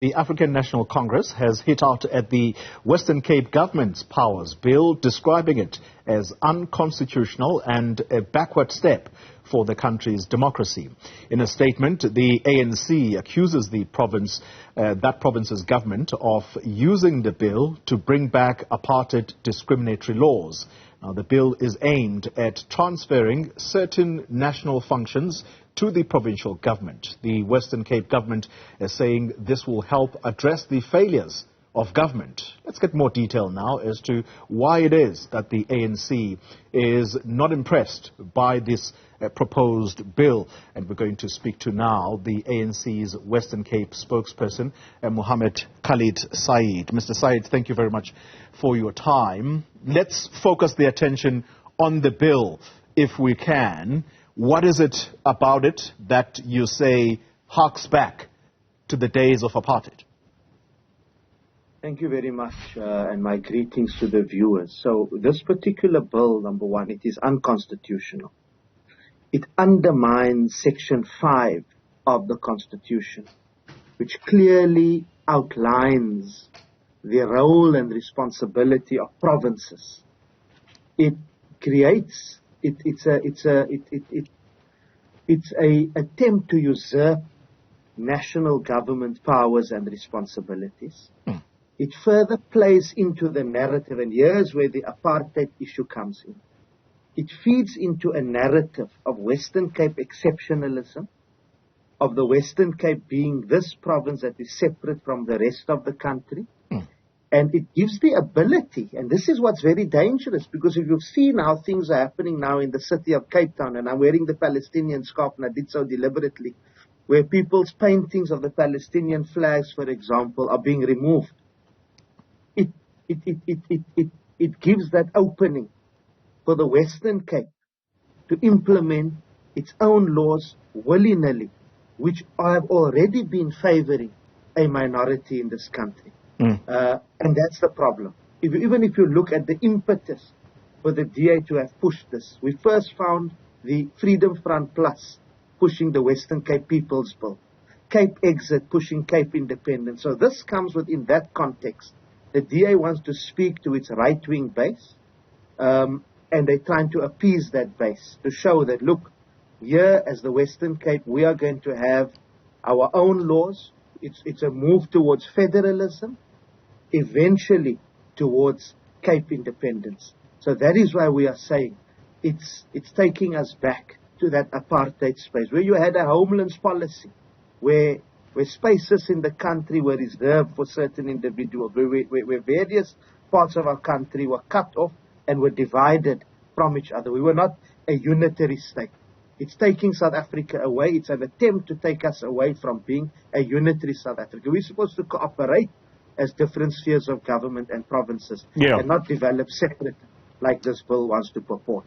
The African National Congress has hit out at the Western Cape government's powers bill, describing it as unconstitutional and a backward step for the country's democracy. In a statement, the ANC accuses the province's government of using the bill to bring back apartheid discriminatory laws. Now, the bill is aimed at transferring certain national functions to the provincial government. The Western Cape government is saying this will help address the failures of government. Let's get more detail now as to why it is that the ANC is not impressed by this proposed bill. And we're going to speak to now the ANC's Western Cape spokesperson, Mohammed Khalid Said. Mr. Said, thank you very much for your time. Let's focus the attention on the bill, if we can. What is it about it that you say harks back to the days of apartheid? Thank you very much, and my greetings to the viewers. So this particular bill, number one, it is unconstitutional. It undermines Section 5 of the Constitution, which clearly outlines the role and responsibility of provinces. It creates it's a attempt to usurp national government powers and responsibilities. It further plays into the narrative, and here's where the apartheid issue comes in. It feeds into a narrative of Western Cape exceptionalism, of the Western Cape being this province that is separate from the rest of the country. And it gives the ability, and this is what's very dangerous, because if you've seen how things are happening now in the city of Cape Town, and I'm wearing the Palestinian scarf, and I did so deliberately, where people's paintings of the Palestinian flags, for example, are being removed. It gives that opening for the Western Cape to implement its own laws willy-nilly, which have already been favoring a minority in this country. And that's the problem. Even if you look at the impetus for the DA to have pushed this, we first found the Freedom Front Plus pushing the Western Cape People's Bill, Cape Exit pushing Cape Independence. So this comes within that context. The DA wants to speak to its right-wing base, and they're trying to appease that base to show that, look, here as the Western Cape, we are going to have our own laws. It's a move towards federalism, eventually towards Cape independence. So that is why we are saying it's taking us back to that apartheid space, where you had a homelands policy, where spaces in the country were reserved for certain individuals, where various parts of our country were cut off and were divided from each other. We were not a unitary state. It's taking South Africa away. It's an attempt to take us away from being a unitary South Africa. We're supposed to cooperate as different spheres of government and provinces, and not develop separate like this bill wants to purport.